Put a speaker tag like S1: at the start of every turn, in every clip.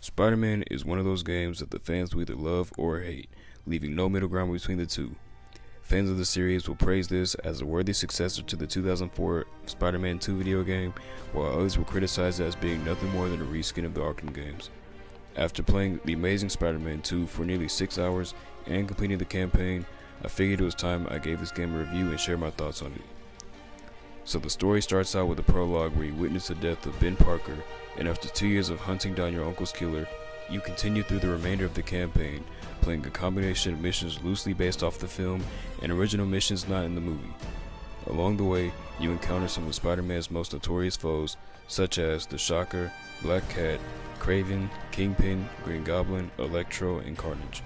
S1: Spider-Man is one of those games that the fans will either love or hate, leaving no middle ground between the two. Fans of the series will praise this as a worthy successor to the 2004 Spider-Man 2 video game, while others will criticize it as being nothing more than a reskin of the Arkham games. After playing The Amazing Spider-Man 2 for nearly 6 hours and completing the campaign, I figured it was time I gave this game a review and share my thoughts on it. So the story starts out with a prologue where you witness the death of Ben Parker, and after 2 years of hunting down your uncle's killer, you continue through the remainder of the campaign, playing a combination of missions loosely based off the film and original missions not in the movie. Along the way, you encounter some of Spider-Man's most notorious foes, such as the Shocker, Black Cat, Kraven, Kingpin, Green Goblin, Electro, and Carnage.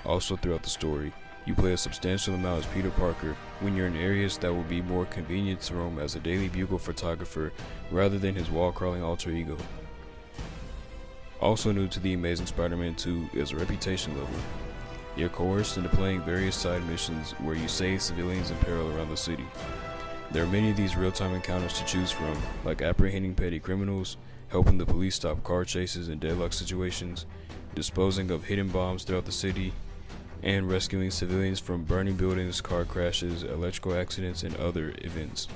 S1: Also throughout the story, you play a substantial amount as Peter Parker when you're in areas that will be more convenient to roam as a Daily Bugle photographer rather than his wall-crawling alter ego. Also new to The Amazing Spider-Man 2 is a reputation level. You're coerced into playing various side missions where you save civilians in peril around the city. There are many of these real-time encounters to choose from, like apprehending petty criminals, helping the police stop car chases and deadlock situations, disposing of hidden bombs throughout the city, and rescuing civilians from burning buildings, car crashes, electrical accidents, and other events.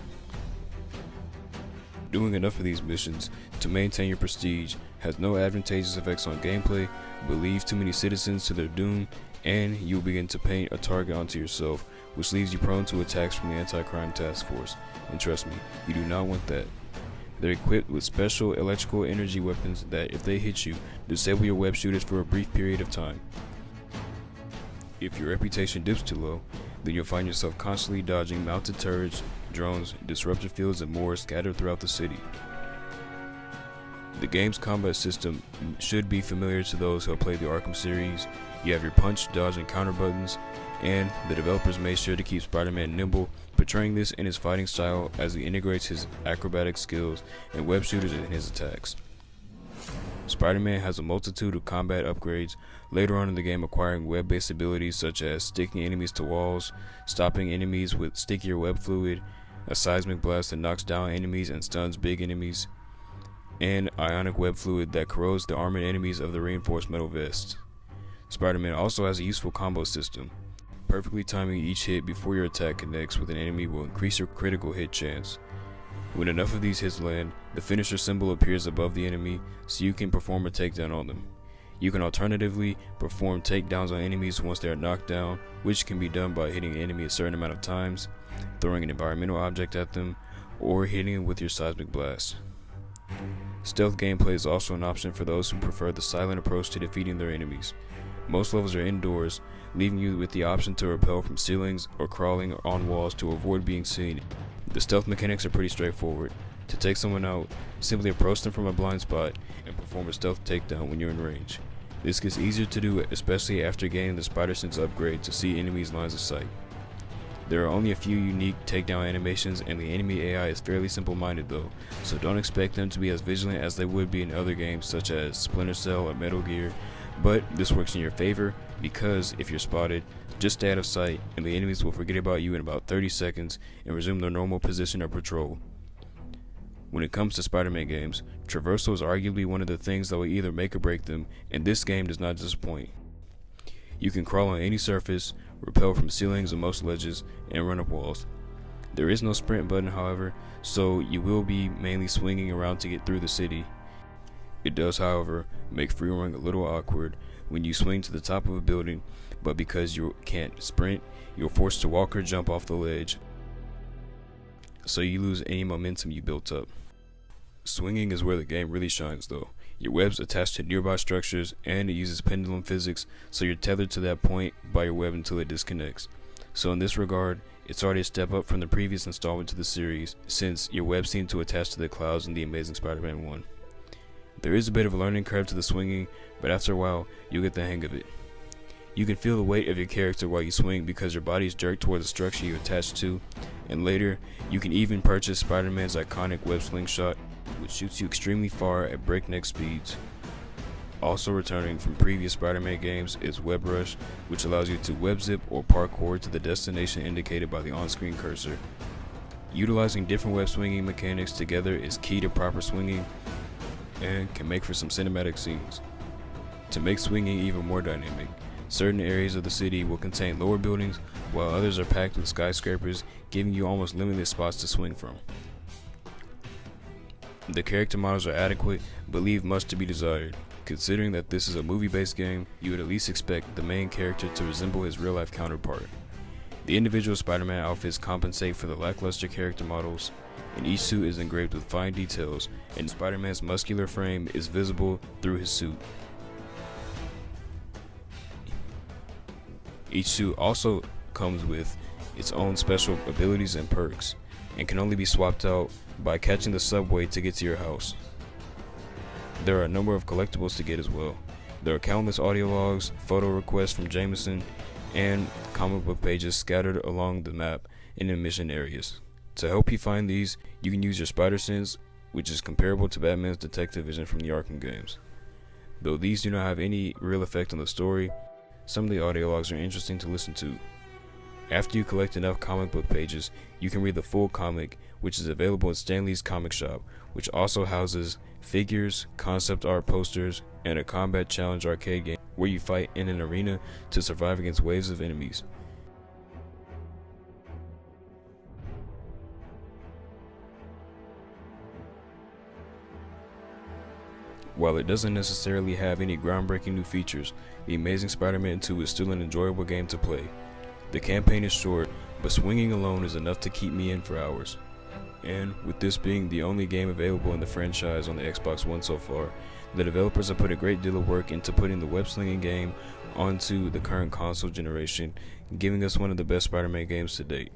S1: Doing enough of these missions to maintain your prestige has no advantageous effects on gameplay, but leaves too many citizens to their doom, and you'll begin to paint a target onto yourself, which leaves you prone to attacks from the anti-crime task force. And trust me, you do not want that. They're equipped with special electrical energy weapons that, if they hit you, disable your web shooters for a brief period of time. If your reputation dips too low, then you'll find yourself constantly dodging mounted turrets, drones, disruptor fields, and more scattered throughout the city. The game's combat system should be familiar to those who have played the Arkham series. You have your punch, dodge, and counter buttons, and the developers made sure to keep Spider-Man nimble, portraying this in his fighting style as he integrates his acrobatic skills and web shooters in his attacks. Spider-Man has a multitude of combat upgrades, later on in the game acquiring web-based abilities such as sticking enemies to walls, stopping enemies with stickier web fluid, a seismic blast that knocks down enemies and stuns big enemies, and ionic web fluid that corrodes the armored enemies of the reinforced metal vests. Spider-Man also has a useful combo system. Perfectly timing each hit before your attack connects with an enemy will increase your critical hit chance. When enough of these hits land, the finisher symbol appears above the enemy so you can perform a takedown on them. You can alternatively perform takedowns on enemies once they are knocked down, which can be done by hitting an enemy a certain amount of times, throwing an environmental object at them, or hitting it with your seismic blast. Stealth gameplay is also an option for those who prefer the silent approach to defeating their enemies. Most levels are indoors, leaving you with the option to rappel from ceilings or crawling on walls to avoid being seen. The stealth mechanics are pretty straightforward. To take someone out, simply approach them from a blind spot and perform a stealth takedown when you're in range. This gets easier to do, especially after gaining the Spider Sense upgrade to see enemies' lines of sight. There are only a few unique takedown animations, and the enemy AI is fairly simple-minded though, so don't expect them to be as vigilant as they would be in other games such as Splinter Cell or Metal Gear, but this works in your favor because if you're spotted, just stay out of sight and the enemies will forget about you in about 30 seconds and resume their normal position of patrol. When it comes to Spider-Man games, traversal is arguably one of the things that will either make or break them, and this game does not disappoint. You can crawl on any surface, rappel from ceilings and most ledges, and run up walls. There is no sprint button, however, so you will be mainly swinging around to get through the city. It does, however, make free running a little awkward when you swing to the top of a building, but because you can't sprint, you're forced to walk or jump off the ledge, so you lose any momentum you built up. Swinging is where the game really shines though. Your web's attached to nearby structures and it uses pendulum physics, so you're tethered to that point by your web until it disconnects. So in this regard, it's already a step up from the previous installment to the series, since your web seemed to attach to the clouds in The Amazing Spider-Man 1. There is a bit of a learning curve to the swinging, but after a while, you'll get the hang of it. You can feel the weight of your character while you swing because your body is jerked toward the structure you attach to, and later, you can even purchase Spider-Man's iconic web slingshot, which shoots you extremely far at breakneck speeds. Also returning from previous Spider-Man games is Web Rush, which allows you to web zip or parkour to the destination indicated by the on-screen cursor. Utilizing different web swinging mechanics together is key to proper swinging and can make for some cinematic scenes. To make swinging even more dynamic, certain areas of the city will contain lower buildings, while others are packed with skyscrapers, giving you almost limitless spots to swing from. The character models are adequate, but leave much to be desired. Considering that this is a movie-based game, you would at least expect the main character to resemble his real-life counterpart. The individual Spider-Man outfits compensate for the lackluster character models, and each suit is engraved with fine details, and Spider-Man's muscular frame is visible through his suit. Each suit also comes with its own special abilities and perks, and can only be swapped out by catching the subway to get to your house. There are a number of collectibles to get as well. There are countless audio logs, photo requests from Jameson, and comic book pages scattered along the map and in mission areas. To help you find these, you can use your spider sense, which is comparable to Batman's detective vision from the Arkham games. Though these do not have any real effect on the story, some of the audio logs are interesting to listen to. After you collect enough comic book pages, you can read the full comic, which is available at Stan Lee's comic shop, which also houses figures, concept art posters, and a combat challenge arcade game where you fight in an arena to survive against waves of enemies. While it doesn't necessarily have any groundbreaking new features, The Amazing Spider-Man 2 is still an enjoyable game to play. The campaign is short, but swinging alone is enough to keep me in for hours. And with this being the only game available in the franchise on the Xbox One so far, the developers have put a great deal of work into putting the web-slinging game onto the current console generation, giving us one of the best Spider-Man games to date.